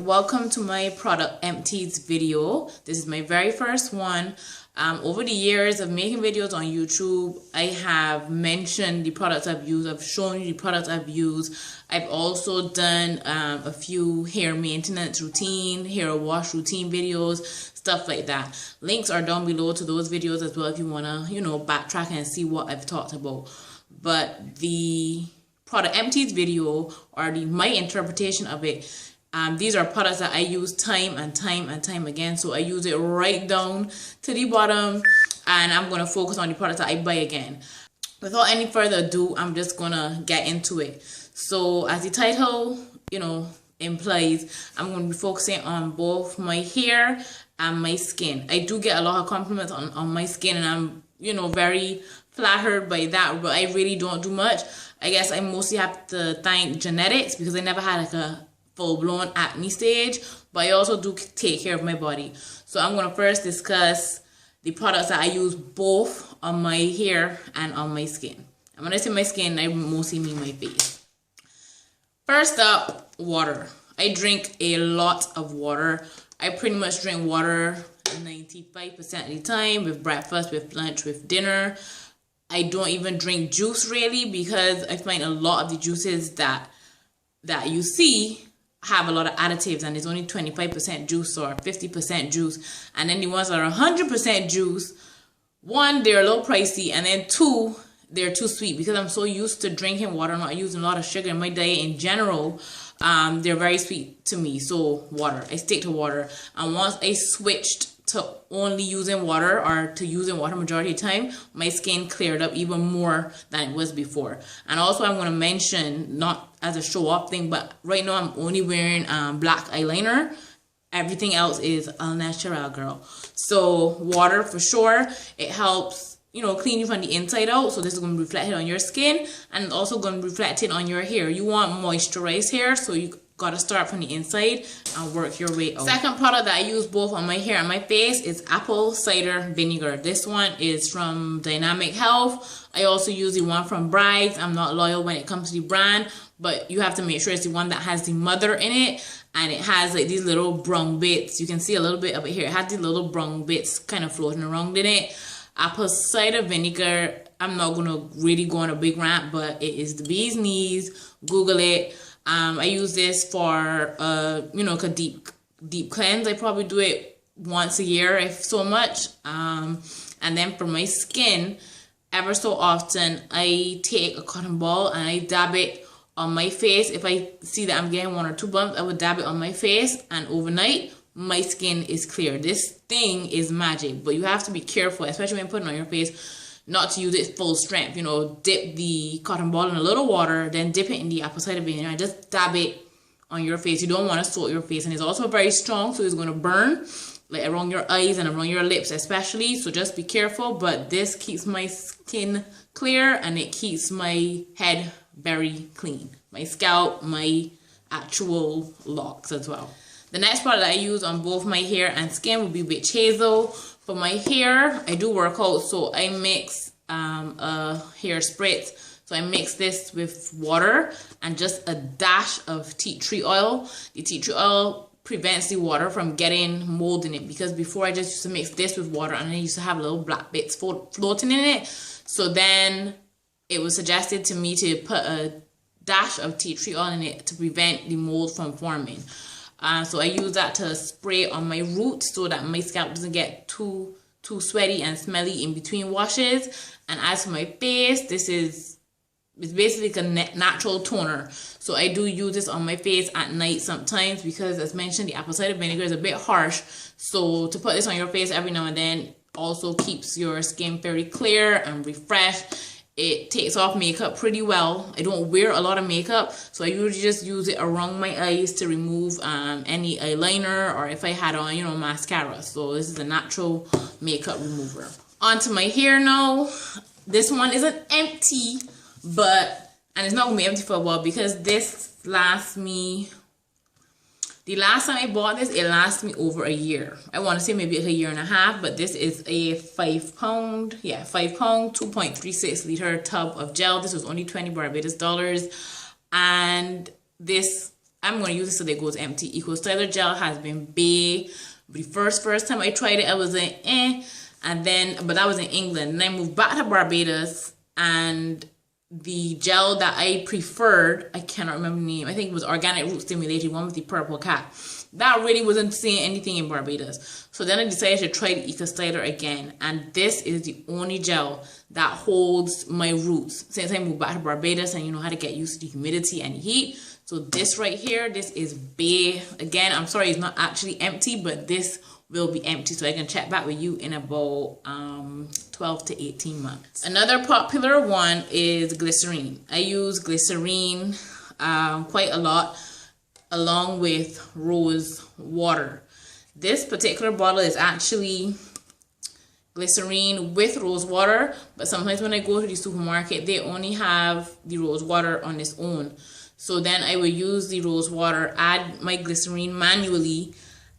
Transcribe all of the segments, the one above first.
welcome to my product Empties video. This is my very first one. Over the years of making videos on YouTube, I have mentioned the products I've used. I've shown you the products I've used. I've also done a few hair maintenance routine, hair wash routine videos, stuff like that. Links are down below to those videos as well if you want to, backtrack and see what I've talked about. But the product Empties video, or my interpretation of it, these are products that I use time and time again. So I use it right down to the bottom, and I'm going to focus on the products that I buy again. Without any further ado, I'm just going to get into it. So as the title, implies, I'm going to be focusing on both my hair and my skin. I do get a lot of compliments on my skin, and I'm, very flattered by that, but I really don't do much. I guess I mostly have to thank genetics, because I never had like a full-blown acne stage, but I also do take care of my body. So I'm going to first discuss the products that I use both on my hair and on my skin. And when I say my skin, I mostly mean my face. First up, water. I drink a lot of water. I pretty much drink water 95% of the time, with breakfast, with lunch, with dinner. I don't even drink juice really, because I find a lot of the juices that you see have a lot of additives, and it's only 25% juice or 50% juice. And then the ones that are 100% juice, one, they're a little pricey, and then two, they're too sweet. Because I'm so used to drinking water, not using a lot of sugar in my diet in general, they're very sweet to me. So water, I stick to water. And once I switched to only using water, or to using water majority of the time, my skin cleared up even more than it was before. And also I'm going to mention, not as a show off thing, but right now I'm only wearing black eyeliner. Everything else is al natural, girl. So water for sure. It helps, clean you from the inside out. So this is going to be reflected on your skin, and it's also going to be reflected on your hair. You want moisturized hair, so you gotta start from the inside and work your way out. Second product that I use both on my hair and my face is apple cider vinegar. This one is from Dynamic Health. I also use the one from Brides. I'm not loyal when it comes to the brand, but you have to make sure it's the one that has the mother in it, and it has like these little brown bits. You can see a little bit of it here. It has these little brown bits kind of floating around in it. Apple cider vinegar, I'm not gonna really go on a big rant, but it is the bee's knees. Google it. I use this for, a deep cleanse. I probably do it once a year, if so much. And then for my skin, ever so often, I take a cotton ball and I dab it on my face. If I see that I'm getting 1 or 2 bumps, I would dab it on my face, and overnight, my skin is clear. This thing is magic, but you have to be careful, especially when putting it on your face, not to use it full strength. Dip the cotton ball in a little water, then dip it in the apple cider vinegar, and just dab it on your face. You don't want to soak your face, and it's also very strong, so it's going to burn like around your eyes and around your lips especially. So just be careful. But this keeps my skin clear, and it keeps my head very clean, my scalp, my actual locks as well. The next product that I use on both my hair and skin will be with Hazel. For my hair, I do work out, so I mix a hair spritz. So I mix this with water and just a dash of tea tree oil. The tea tree oil prevents the water from getting mold in it, because before I just used to mix this with water, and I used to have little black bits floating in it. So then it was suggested to me to put a dash of tea tree oil in it to prevent the mold from forming. So I use that to spray on my roots, so that my scalp doesn't get too sweaty and smelly in between washes. And as for my face, it's basically a natural toner. So I do use this on my face at night sometimes, because as mentioned, the apple cider vinegar is a bit harsh. So to put this on your face every now and then also keeps your skin very clear and refreshed. It takes off makeup pretty well. I don't wear a lot of makeup, so I usually just use it around my eyes to remove any eyeliner, or if I had on, mascara. So this is a natural makeup remover. Onto my hair now. This one isn't empty, and it's not gonna be empty for a while, because this lasts me. The last time I bought this, it lasted me over a year. I want to say maybe like a year and a half, but this is a 5 pound, 2.36 liter tub of gel. This was only 20 Barbados dollars, and this I'm going to use this till it goes empty. Eco Styler gel has been bae. The first time I tried it, I was like, and then, but that was in England. And I moved back to Barbados, and the gel that I preferred, I cannot remember the name, I think it was Organic Root Stimulated, one with the purple cap. That really wasn't saying anything in Barbados. So then I decided to try the Eco Styler again. And this is the only gel that holds my roots since I moved back to Barbados, and you know how to get used to the humidity and the heat. So this right here, this is bae. Again, I'm sorry, it's not actually empty, but this will be empty. So I can check back with you in about 12 to 18 months. Another popular one is Glycerin. I use Glycerin quite a lot, along with rose water. This particular bottle is actually Glycerin with rose water, but sometimes when I go to the supermarket, they only have the rose water on its own. So then I will use the rose water, add my Glycerin manually,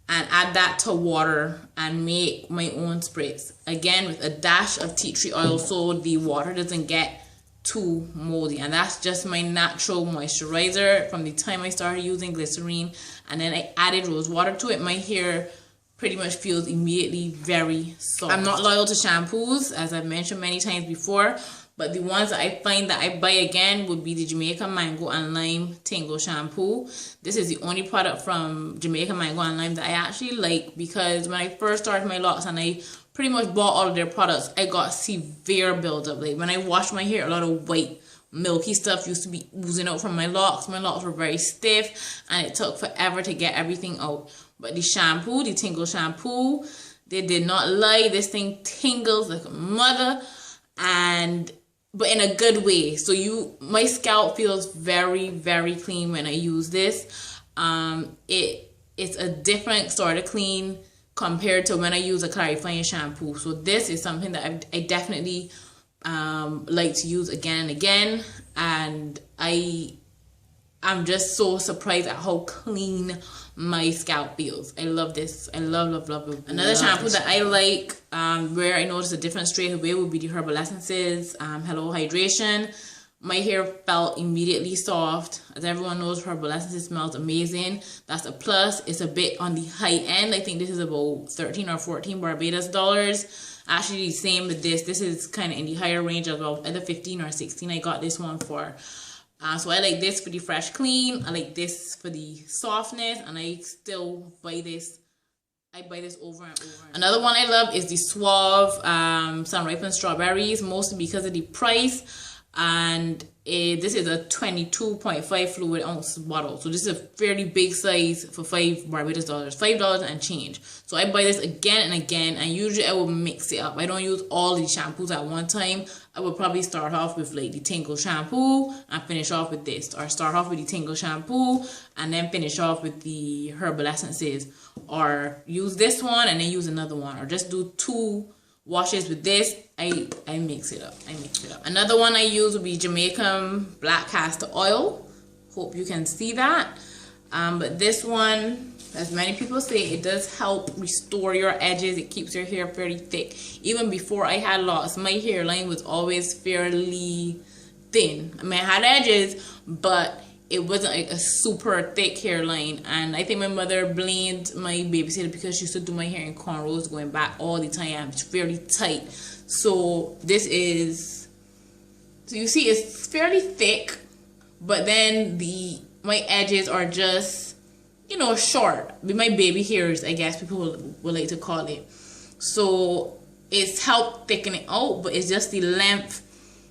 and add that to water and make my own sprays. Again, with a dash of tea tree oil so the water doesn't get too moldy. And that's just my natural moisturizer from the time I started using Glycerin. And then I added rose water to it. My hair pretty much feels immediately very soft. I'm not loyal to shampoos, as I've mentioned many times before, but the ones that I find that I buy again would be the Jamaican Mango and Lime Tingle Shampoo. This is the only product from Jamaican Mango and Lime that I actually like, because when I first started my locks and I pretty much bought all of their products, I got severe buildup. Like when I washed my hair, a lot of white milky stuff used to be oozing out from my locks. My locks were very stiff and it took forever to get everything out. But the shampoo, the Tingle Shampoo, they did not lie. This thing tingles like a mother, but in a good way. So my scalp feels very, very clean when I use this. It's a different sort of clean compared to when I use a clarifying shampoo. So this is something that I definitely like to use again and again, and I'm just so surprised at how clean my scalp feels. I love this. I love it. Another shampoo that I like, where I noticed a difference straight away, would be the Herbal Essensces Hello Hydration. My hair felt immediately soft. As everyone knows, Herbal Essence smells amazing. That's a plus. It's a bit on the high end. I think this is about 13 or 14 Barbados dollars. Actually, the same with this. This is kind of in the higher range as well. Either 15 or 16 I got this one for. So I like this for the fresh clean. I like this for the softness. And I still buy this. I buy this over and over. Another one I love is the Suave Sun Ripened Strawberries. Mostly because of the price. And this is a 22.5 fluid ounce bottle. So this is a fairly big size for $5 Barbados dollars. $5 and change. So I buy this again and again. And usually I will mix it up. I don't use all the shampoos at one time. I would probably start off with like the Tingle Shampoo and finish off with this. Or start off with the Tingle Shampoo and then finish off with the Herbal Essensces. Or use this one and then use another one. Or just do 2 washes with this. I mix it up. Another one I use would be Jamaican Black Castor Oil. Hope you can see that. But this one, as many people say, it does help restore your edges. It keeps your hair fairly thick. Even before I had locks, my hairline was always fairly thin. I mean, I had edges, but it wasn't like a super thick hairline. And I think my mother blamed my babysitter because she used to do my hair in cornrows going back all the time. It's fairly tight. So this is, so you see it's fairly thick, but then my edges are just, you know, short. With my baby hairs, I guess people would like to call it. So it's helped thicken it out, but it's just the length,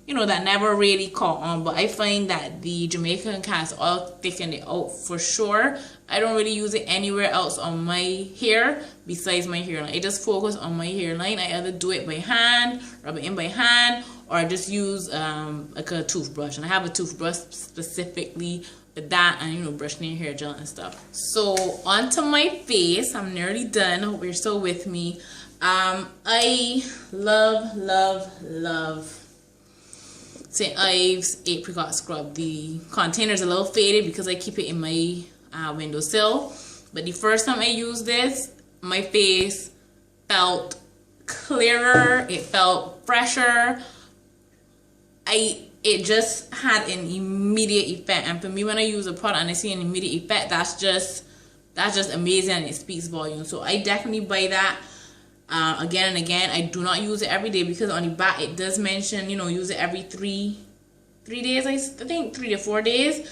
you know, that never really caught on. But I find that the Jamaican Castor Oil thickened it out for sure. I don't really use it anywhere else on my hair besides my hairline. I just focus on my hairline. I either do it by hand, rub it in by hand, or I just use like a toothbrush. And I have a toothbrush specifically for that, and you know, brushing your hair gel and stuff. So onto my face. I'm nearly done. Hope you're still with me. I love St. Ives Apricot Scrub. The container's a little faded because I keep it in my windowsill. But the first time I used this, my face felt clearer. It felt fresher. I it just had an immediate effect. And for me, when I use a product and I see an immediate effect, that's just amazing, and it speaks volumes. So I definitely buy that again and again. I do not use it every day because on the back it does mention, you know, use it every three days. I think 3 to 4 days.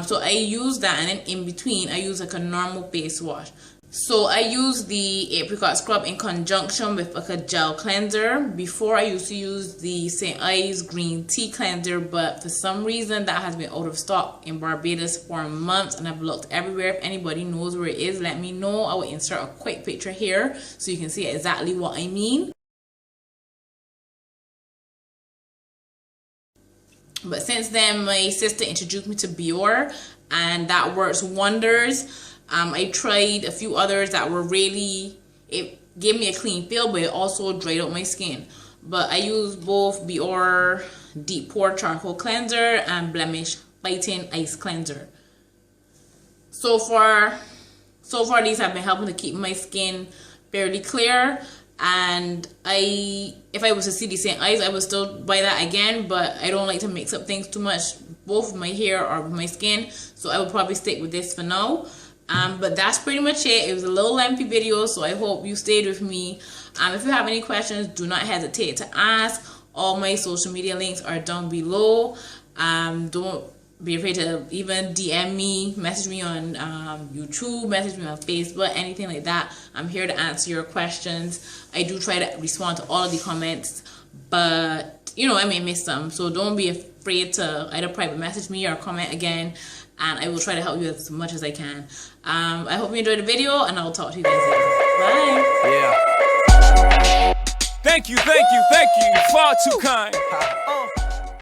So I use that, and then in between I use like a normal face wash. So I use the Apricot scrub in conjunction with like a gel cleanser. Before I used to use the St. Ives green tea cleanser, but for some reason that has been out of stock in Barbados for months, and I've looked everywhere. If anybody knows where it is, let me know. I will insert a quick picture here so you can see exactly what I mean. But since then, my sister introduced me to Biore, and that works wonders. I tried a few others that were really, it gave me a clean feel, but it also dried out my skin. But I use both Biore Deep Pore Charcoal Cleanser and Blemish Fighting Ice Cleanser. So far these have been helping to keep my skin fairly clear. And if I was to see the St. Ives, I would still buy that again, but I don't like to mix up things too much, both with my hair or with my skin. So I would probably stick with this for now. But that's pretty much it. It was a little lengthy video, so I hope you stayed with me. If you have any questions, do not hesitate to ask. All my social media links are down below. Don't be afraid to even DM me, message me on YouTube, message me on Facebook, anything like that. I'm here to answer your questions. I do try to respond to all of the comments, but you know, I may miss some, so don't be afraid to either private message me or comment again, and I will try to help you as much as I can. I hope you enjoyed the video, and I'll talk to you guys later. Bye. Yeah. Thank you, far too kind.